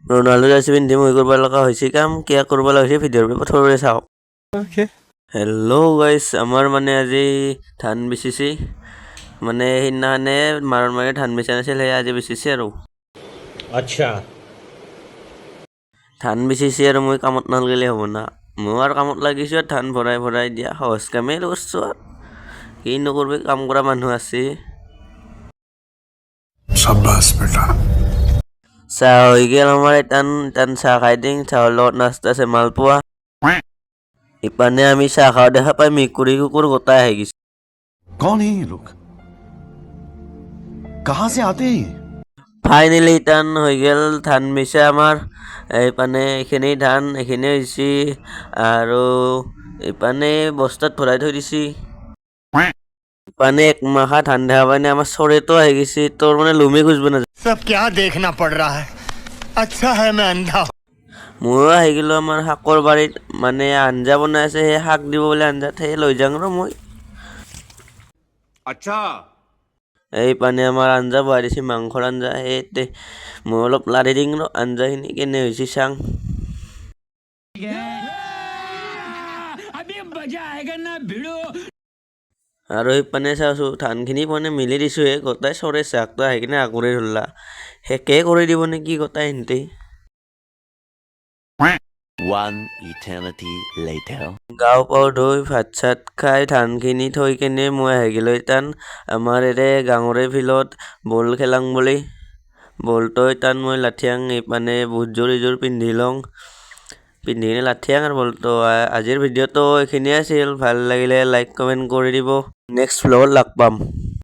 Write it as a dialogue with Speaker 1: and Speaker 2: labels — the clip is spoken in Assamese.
Speaker 1: ronaldo জাৰ্চি পিন্ধি মই কৰিব লগা হৈছে কাম কিয়া কৰিব লগা হৈছে ভিডিঅ'ৰ প্ৰথমৰে চাওক
Speaker 2: ओके
Speaker 1: হেল্ল' গাইছ আমাৰ মানে আজি ধান বিচিছি মানে সিদিনাখনে মাৰে ধান বেচা নাছিল সেই আজি বেচিছে আৰু
Speaker 2: अच्छा
Speaker 1: ধান বেচিছে আৰু মই কামত নালগিলে হ'ব না মই আৰু কামত লাগিছোঁ ধান ভৰাই দিয়া সহজ কামেই কৰিছোঁ আৰু কি নকৰবি কাম কৰা মানুহ আছে
Speaker 3: शाबाश बेटा
Speaker 1: চাহ হৈ গেল আমাৰ টান চাহ খাই দিং চাহৰ লগত নাস্তা আছে মালপোৱা ইপানে আমি চাহ খাওঁ দেখা পাই মেকুৰী কুকুৰ গোটাই আহি গৈছে
Speaker 3: कौन है ये लोग कहाँ से आते हैं
Speaker 1: ফাইনেলি টান হৈ গেল ধান বেচা আমাৰ এইপানে এইখিনি ধান এইখিনি হৈছে আৰু ইপানে বস্তাত ভৰাই থৈ দিছি ইপানে একমাখা ধান দেখা পাইনে আমাৰ চৰেতো আহি গৈছে তোৰ মানে লুমি খুজব না
Speaker 4: सब क्या देखना पड़ रहा है अच्छा है मैं अंधा
Speaker 1: ময়ো আহি গেলো আমাৰ শাকৰ বাৰীত মানে আঞ্জা বনাই আছে সেই শাক দিব বোলে আঞ্জাত সেই লৈ যাওঁ ৰ মই
Speaker 2: अच्छा
Speaker 1: এই পানে আমাৰ আঞ্জা বহাই দিছে মাংসৰ আঞ্জা সেই মই অলপ লাৰি দিং ৰ আঞ্জাখিনি কেনে হৈছে চাং আৰু সেইপানে চাওঁচো ধানখিনি মানে মিলি দিছোঁ হে গোটাই চৰে চাকটো আহি কিনে আগুৰি ধৰিলা সেকে কৰি দিব নেকি গোটাই সিহঁতে
Speaker 5: One eternity later.
Speaker 1: গাঁও পাও ধুই ভাত চাত খাই ধানখিনি থৈ কেনে মই আহি গ'লোঁ ইতান আমাৰ এৰে গাঁৱৰে ফিল্ডত বল খেলাং বুলি বলটো ইতান মই লাঠিয়াং মানে বহুত জোৰ পিন্ধি লওঁ পিন্ধি কিনে লাঠিয়াং আৰু বলটো আজিৰ ভিডিঅ'টো এইখিনিয়ে আছিল ভাল লাগিলে লাইক কমেণ্ট কৰি দিব নেক্সট ভ্লগত লগ পাম